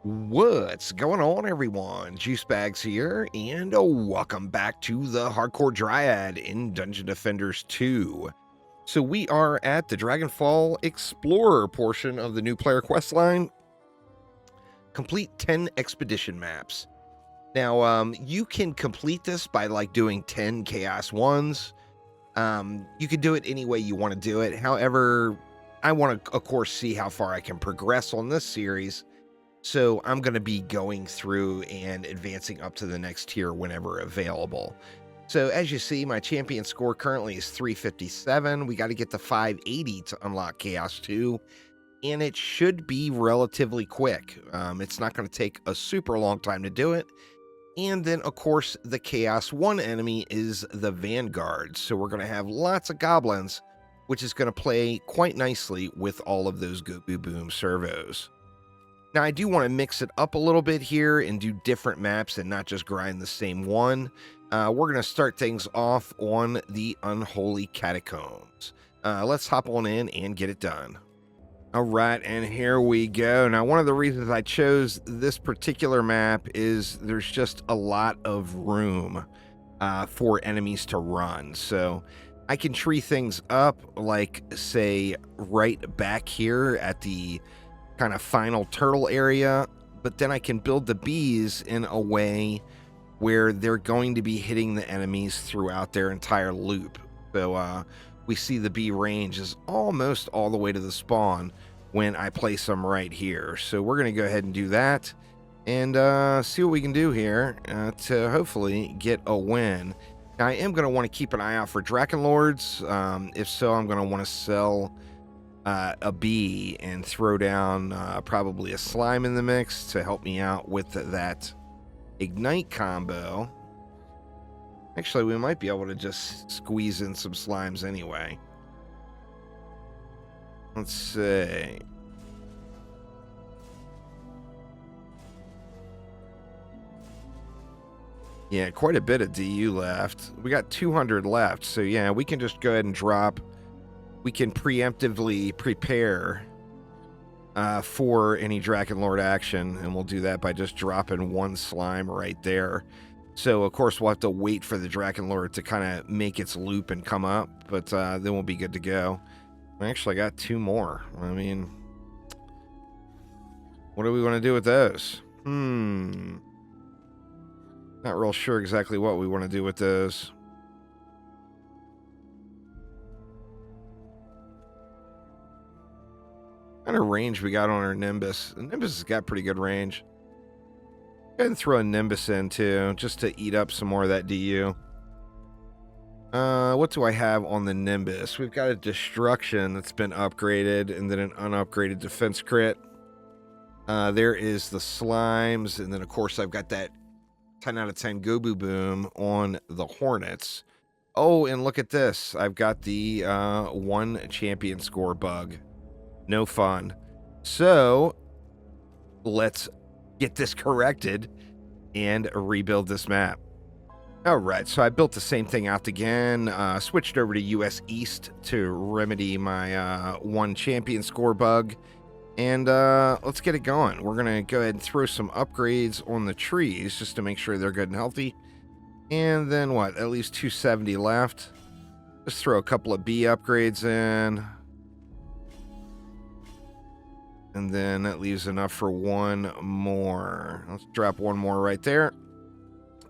What's going on, everyone? Juice Bags here, and welcome back to the Hardcore Dryad in Dungeon Defenders 2. So we are at the Dragonfall Explorer portion of the new player quest line. Complete 10 expedition maps. Now, you can complete this by doing 10 Chaos 1s. You can do it any way you want to do it. However, I want to, of course, see how far I can progress on this series. So I'm going to be going through and advancing up to the next tier whenever available. So as you see, my champion score currently is 357. We got to get to 580 to unlock Chaos 2, and it should be relatively quick. It's not going to take a super long time to do it. And then, of course, the Chaos 1 enemy is the Vanguard. So we're going to have lots of goblins, which is going to play quite nicely with all of those Go Boo Boom servos. Now, I do want to mix it up a little bit here and do different maps and not just grind the same one. We're going to start things off on the Unholy Catacombs. Let's hop on in and get it done. All right, and here we go. Now, one of the reasons I chose this particular map is there's just a lot of room for enemies to run. So I can tree things up, like, say, right back here at the kind of final turtle area, but then I can build the bees in a way where they're going to be hitting the enemies throughout their entire loop. So we see the bee range is almost all the way to the spawn when I place them right here. So we're going to go ahead and do that and see what we can do here to hopefully get a win. Now, I am going to want to keep an eye out for Drakenlords. If so, I'm going to want to sell a bee and throw down probably a slime in the mix to help me out with that ignite combo. Actually, we might be able to just squeeze in some slimes anyway. Let's see. Yeah, quite a bit of DU left. We got 200 left, so yeah, we can just go ahead and drop. We can preemptively prepare for any Drakenlord action, and we'll do that by just dropping one slime right there. So, of course, we'll have to wait for the Drakenlord to kind of make its loop and come up, but then we'll be good to go. I actually got 2 more. I mean, what do we want to do with those? Not real sure exactly what we want to do with those. What kind of range we got on our Nimbus? The Nimbus has got pretty good range. Go ahead and throw a Nimbus in too, just to eat up some more of that DU. What do I have on the Nimbus? We've got a Destruction that's been upgraded, and then an unupgraded Defense Crit. There is the Slimes, and then of course I've got that 10 out of 10 Go Boo Boom on the Hornets. Oh, and look at this. I've got the 1 champion score bug. No fun. So let's get this corrected and rebuild this map. All right, so I built the same thing out again, switched over to US East to remedy my 1 champion score bug, and let's get it going. We're going to go ahead and throw some upgrades on the trees just to make sure they're good and healthy. And then what, at least 270 left. Just throw a couple of bee upgrades in. And then that leaves enough for 1 more. Let's drop 1 more right there.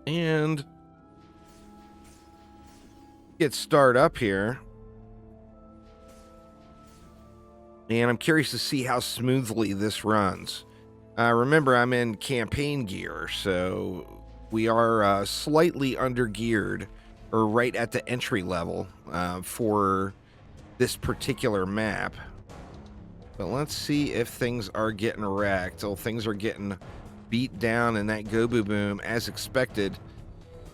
And get started up here. And I'm curious to see how smoothly this runs. Remember, I'm in campaign gear, so we are slightly under-geared, or right at the entry level for this particular map. But let's see if things are getting wrecked. Oh, things are getting beat down, and that Go Boo Boom, as expected,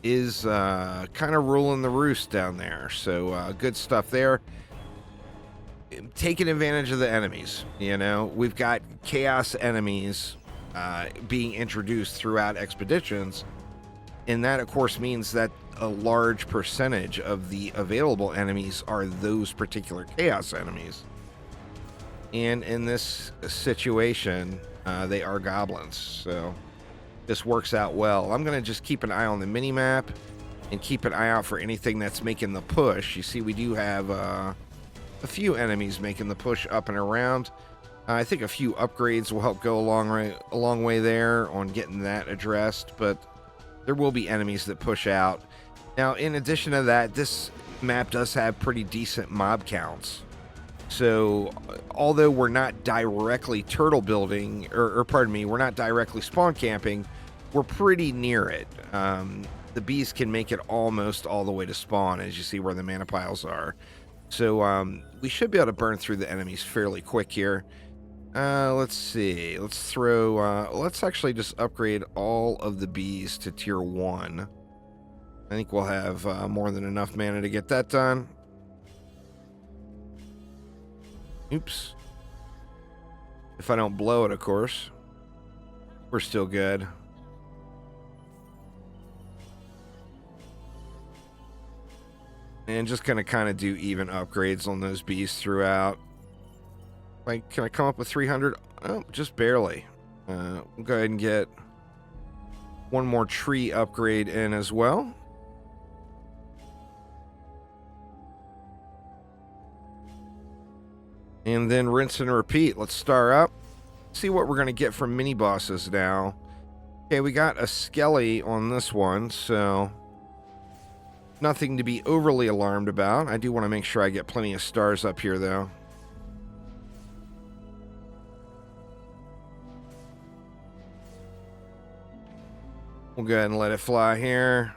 is kind of ruling the roost down there. So good stuff there. Taking advantage of the enemies. You know, we've got chaos enemies being introduced throughout expeditions, and that, of course, means that a large percentage of the available enemies are those particular chaos enemies. And in this situation, They are goblins, so this works out well. I'm going to just keep an eye on the mini-map and keep an eye out for anything that's making the push. You see, we do have a few enemies making the push up and around. I think a few upgrades will help go a long way there on getting that addressed, but there will be enemies that push out. Now, in addition to that, this map does have pretty decent mob counts. So, although we're not directly turtle building, or pardon me, we're not directly spawn camping, we're pretty near it. The bees can make it almost all the way to spawn, as you see where the mana piles are. So, we should be able to burn through the enemies fairly quick here. Let's see. Let's actually just upgrade all of the bees to tier 1. I think we'll have more than enough mana to get that done. Oops. If I don't blow it, of course. We're still good. And just gonna kind of do even upgrades on those bees throughout. Like, can I come up with 300? Oh, just barely. We'll go ahead and get one more tree upgrade in as well. And then rinse and repeat. Let's star up. See what we're going to get from mini bosses now. Okay, we got a skelly on this one, so nothing to be overly alarmed about. I do want to make sure I get plenty of stars up here, though. We'll go ahead and let it fly here.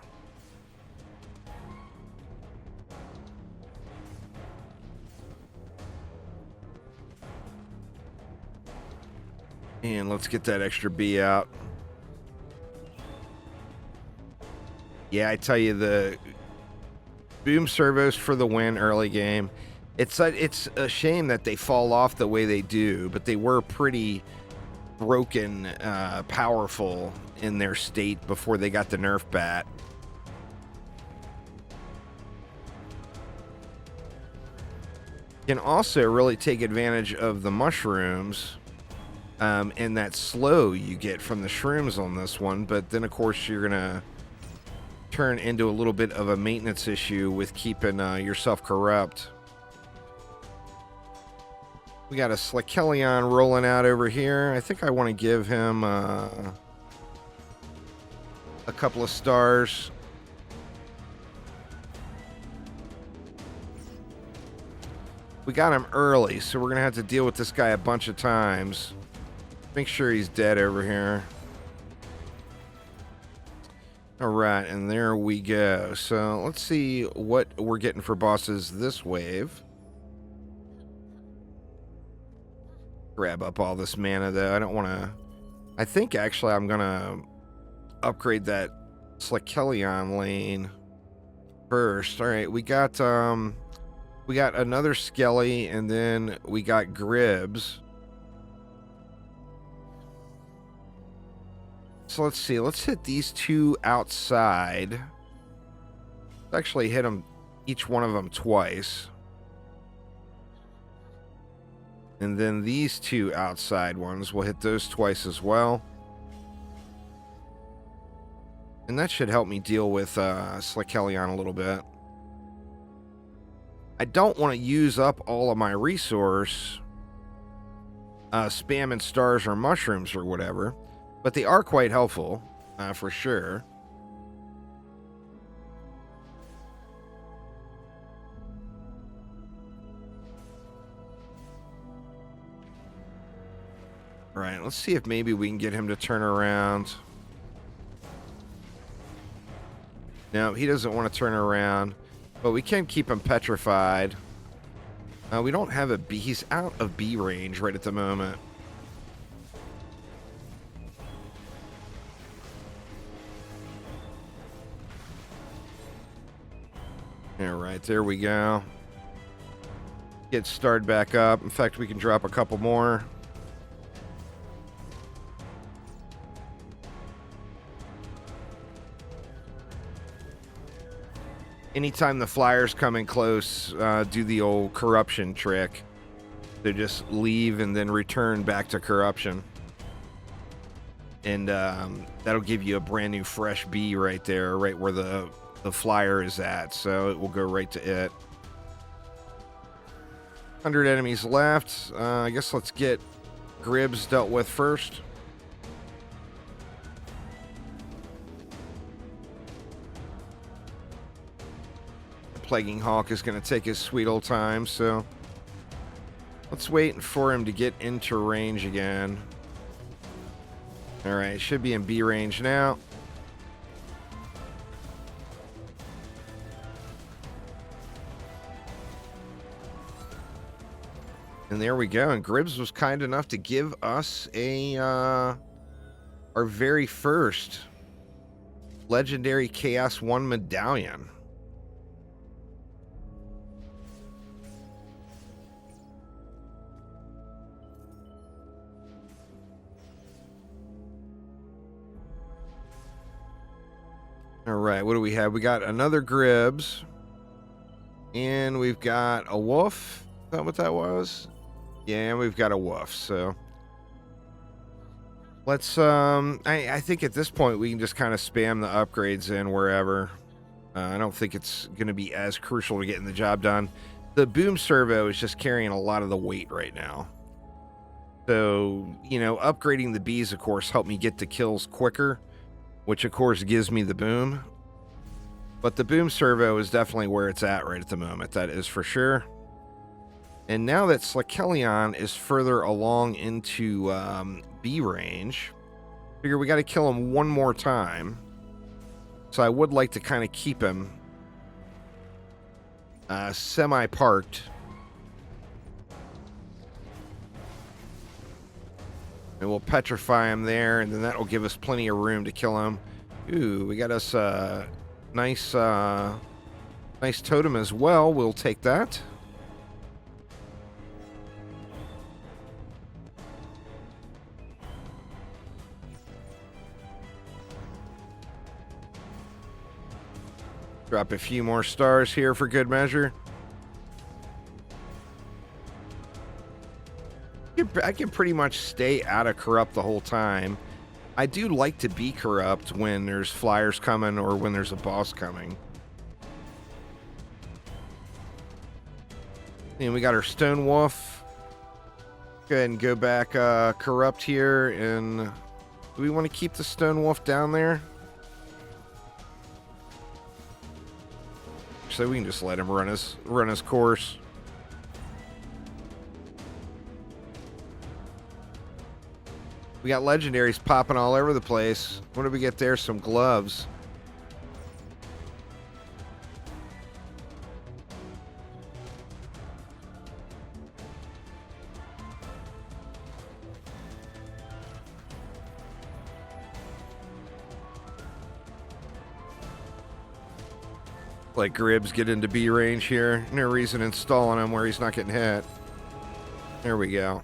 And let's get that extra bee out. Yeah, I tell you, the boom servos for the win early game. It's a shame that they fall off the way they do, but they were pretty broken, powerful in their state before they got the nerf bat. Can also really take advantage of the mushrooms. And that slow you get from the shrooms on this one, but then of course you're gonna turn into a little bit of a maintenance issue with keeping yourself corrupt. We got a Slakelion rolling out over here. I think I want to give him a couple of stars. We got him early, so we're gonna have to deal with this guy a bunch of times. Make sure he's dead over here. All right, and there we go. So let's see what we're getting for bosses this wave. Grab up all this mana, though. I don't want to... I think, actually, I'm going to upgrade that Slakelion lane first. All right, we got another Skelly, and then we got Gribs. So let's see. Let's hit these two outside. Let's actually hit them, each one of them twice. And then these two outside ones, we'll hit those twice as well. And that should help me deal with Slakelion a little bit. I don't want to use up all of my resource spamming stars or mushrooms or whatever. But they are quite helpful, for sure. All right, let's see if maybe we can get him to turn around. No, he doesn't want to turn around, but we can keep him petrified. We don't have a bee. He's out of bee range right at the moment. All right, there we go. Get started back up. In fact, we can drop a couple more. Anytime the flyers come in close, do the old corruption trick. They just leave and then return back to corruption. And that'll give you a brand new fresh bee right there, right where the flyer is at. So it will go right to it. 100 enemies left. I guess let's get Gribs dealt with first. The Plaguing Hawk is going to take his sweet old time, so let's wait for him to get into range again. Alright, should be in B range now. And there we go. And Gribs was kind enough to give us our very first legendary Chaos 1 medallion. All right, what do we have? We got another Gribs. And we've got a wolf. Is that what that was? Yeah, we've got a wolf, so let's I think at this point we can just kind of spam the upgrades in wherever. I don't think it's going to be as crucial to getting the job done. The boom servo is just carrying a lot of the weight right now. So, you know, upgrading the bees, of course, help me get the kills quicker, which of course gives me the boom. But the boom servo is definitely where it's at right at the moment. That is for sure. And now that Slakelion is further along into B range, figure we got to kill him one more time. So I would like to kind of keep him semi-parked. And we'll petrify him there, and then that will give us plenty of room to kill him. Ooh, we got us a nice totem as well. We'll take that. Drop a few more stars here for good measure. I can pretty much stay out of corrupt the whole time. I do like to be corrupt when there's flyers coming or when there's a boss coming. And we got our Stone Wolf. Go ahead and go back corrupt here. And do we want to keep the Stone Wolf down there? So we can just let him run his course. We got legendaries popping all over the place. What did we get there? Some gloves. Like Gribs get into B range here. No reason installing him where he's not getting hit. There we go.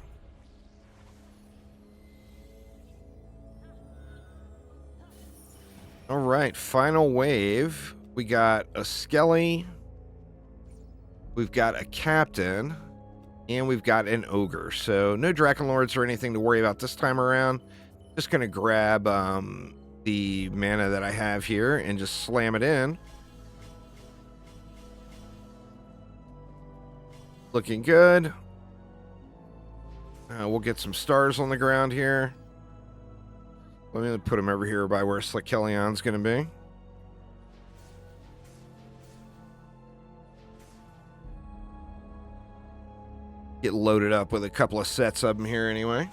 All right, final wave. We got a Skelly. We've got a Captain. And we've got an Ogre. So no Drakenlords or anything to worry about this time around. Just going to grab the mana that I have here and just slam it in. Looking good. We'll get some stars on the ground here. Let me put them over here by where Slakelion's going to be. Get loaded up with a couple of sets of them here anyway.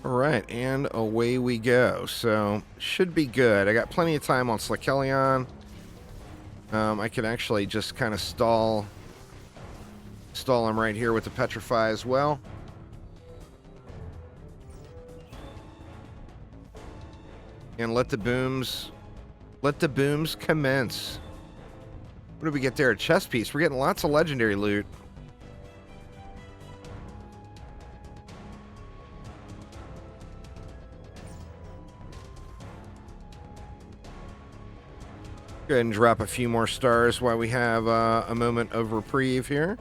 All right, and away we go. So, should be good. I got plenty of time on Slakelion. I can actually just kind of stall him right here with the Petrify as well. And let the booms commence. What did we get there? A chest piece. We're getting lots of legendary loot. Go ahead and drop a few more stars while we have a moment of reprieve here.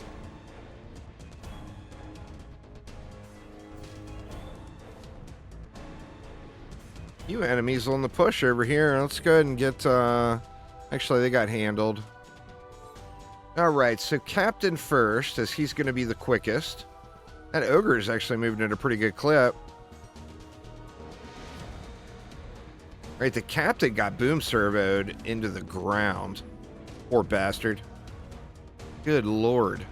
You enemies on the push over here. Let's go ahead and get... Actually, they got handled. All right, so Captain first, as he's going to be the quickest. That ogre is actually moving at a pretty good clip. Right, the captain got boom servoed into the ground. Poor bastard. Good lord.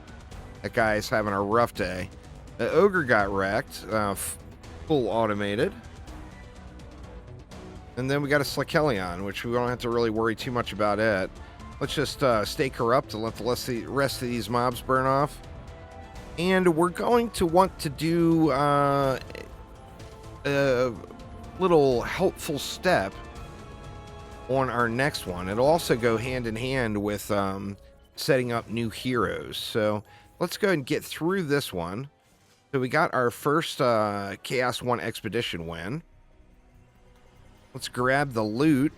That guy's having a rough day. The ogre got wrecked. Full automated. And then we got a Slikelion, which we don't have to really worry too much about it. Let's just stay corrupt and let the rest of these mobs burn off. And we're going to want to do a little helpful step on our next one. It'll also go hand in hand with setting up new heroes. So let's go and get through this one. So we got our first Chaos 1 Expedition win. Let's grab the loot.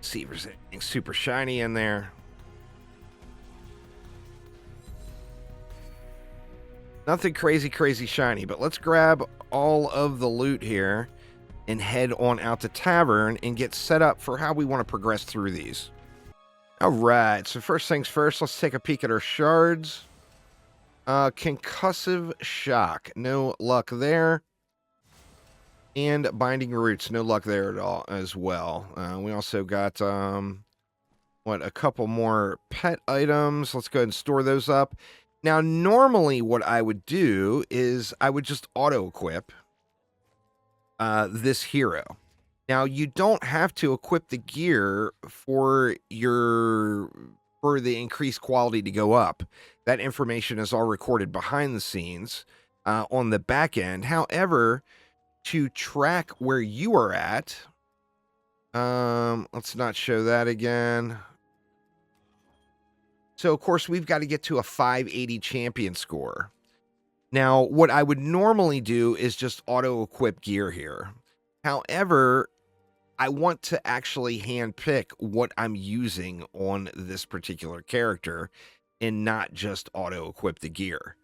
See if there's anything super shiny in there. Nothing crazy shiny, but let's grab all of the loot here and head on out to Tavern and get set up for how we want to progress through these. All right, so first things first, let's take a peek at our shards. Concussive Shock, no luck there. And Binding Roots, no luck there at all as well. We also got, a couple more pet items. Let's go ahead and store those up. Now, normally what I would do is I would just auto-equip this hero. Now, you don't have to equip the gear for the increased quality to go up. That information is all recorded behind the scenes on the back end. However, to track where you are at, let's not show that again. So, of course, we've got to get to a 580 champion score. Now, what I would normally do is just auto-equip gear here. However, I want to actually handpick what I'm using on this particular character and not just auto-equip the gear.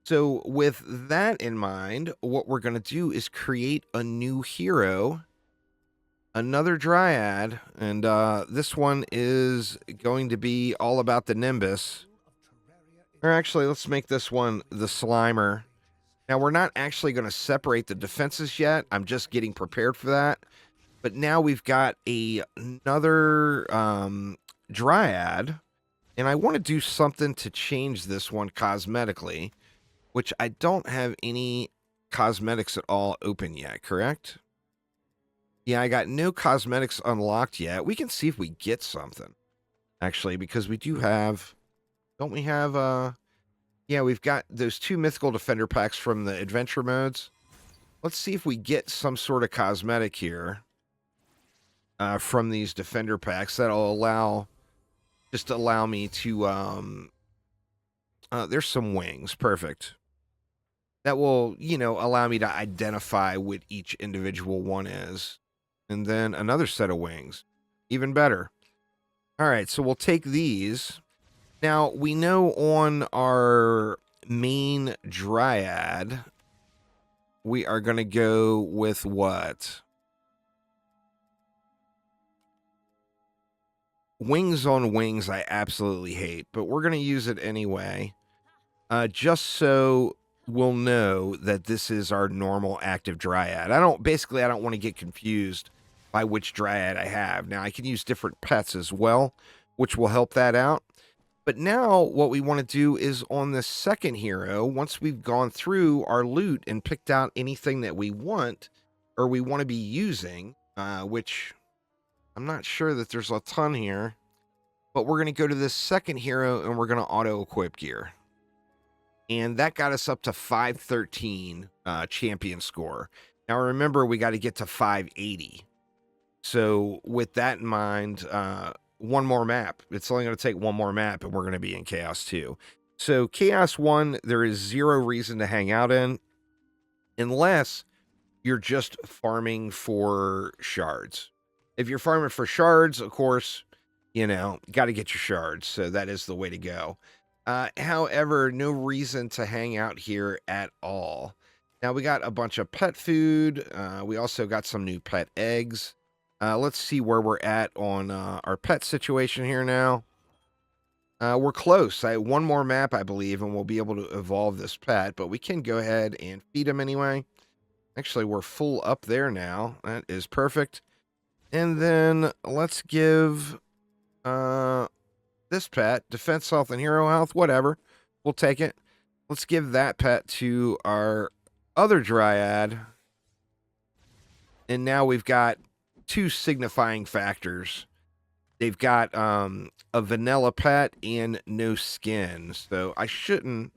So, with that in mind, what we're going to do is create a new hero. Another Dryad, and this one is going to be all about the Nimbus. Or actually, let's make this one the Slimer. Now, we're not actually going to separate the defenses yet. I'm just getting prepared for that. But now we've got another Dryad, and I want to do something to change this one cosmetically, which I don't have any cosmetics at all open yet, correct? Yeah, I got no cosmetics unlocked yet. We can see if we get something, actually, because we do have... Don't we have... Yeah, we've got those 2 Mythical Defender packs from the adventure modes. Let's see if we get some sort of cosmetic here from these Defender packs that'll allow me to... there's some wings. Perfect. That will, allow me to identify what each individual one is. And then another set of wings. Even better. All right, so we'll take these. Now, we know on our main Dryad, we are going to go with what? Wings on wings, I absolutely hate, but we're going to use it anyway. Just so we'll know that this is our normal active Dryad. I don't want to get confused by which Dryad I have. Now, I can use different pets as well, which will help that out. But now what we want to do is on the second hero, once we've gone through our loot and picked out anything that we want or we want to be using, which I'm not sure that there's a ton here, but we're going to go to this second hero and we're going to auto-equip gear. And that got us up to 513 champion score. Now remember, we got to get to 580. So with that in mind, one more map. It's only going to take one more map and we're going to be in Chaos 2. So Chaos 1, there is zero reason to hang out in unless you're just farming for shards. If you're farming for shards, of course, got to get your shards. So that is the way to go. However, no reason to hang out here at all. Now we got a bunch of pet food. We also got some new pet eggs. Let's see where we're at on our pet situation here now. We're close. One more map, I believe, and we'll be able to evolve this pet. But we can go ahead and feed him anyway. Actually, we're full up there now. That is perfect. And then let's give this pet defense health and hero health, whatever. We'll take it. Let's give that pet to our other Dryad. And now we've got two signifying factors. They've got a vanilla pet and no skin. So I shouldn't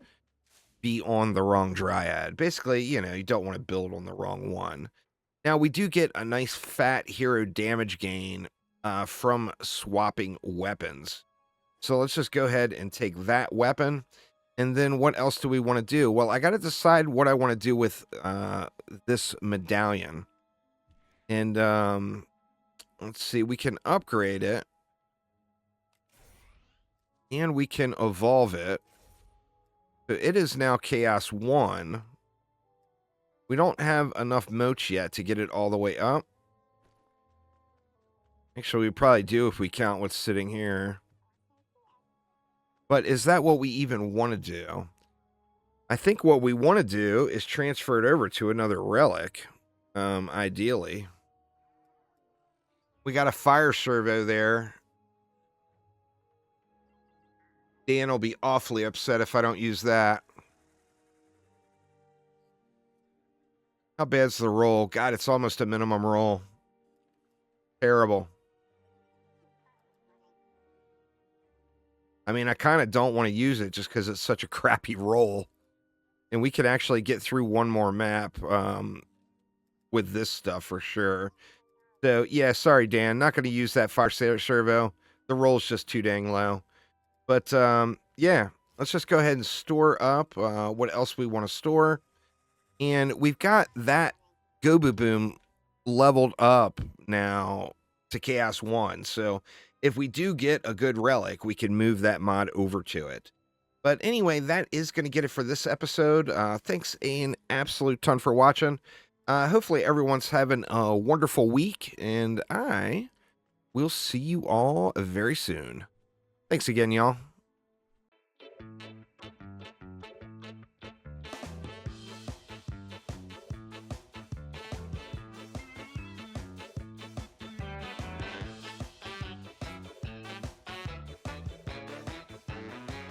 be on the wrong Dryad. Basically, you don't want to build on the wrong one. Now, we do get a nice fat hero damage gain from swapping weapons. So let's just go ahead and take that weapon. And then what else do we want to do? Well, I got to decide what I want to do with this medallion. And let's see, we can upgrade it. And we can evolve it. So it is now Chaos 1. We don't have enough moats yet to get it all the way up. Actually, we probably do if we count what's sitting here. But is that what we even want to do? I think what we want to do is transfer it over to another relic, ideally. We got a fire servo there. Dan will be awfully upset if I don't use that. How bad's the roll? God, it's almost a minimum roll. Terrible. I mean, I kind of don't want to use it just because it's such a crappy roll. And we could actually get through one more map with this stuff for sure. So, yeah, sorry, Dan. Not going to use that fire servo. The roll's just too dang low. But, yeah, let's just go ahead and store up what else we want to store. And we've got that Gobu Boom leveled up now to Chaos 1. So if we do get a good relic, we can move that mod over to it. But anyway, that is going to get it for this episode. Thanks an absolute ton for watching. Hopefully everyone's having a wonderful week, and I will see you all very soon. Thanks again, y'all.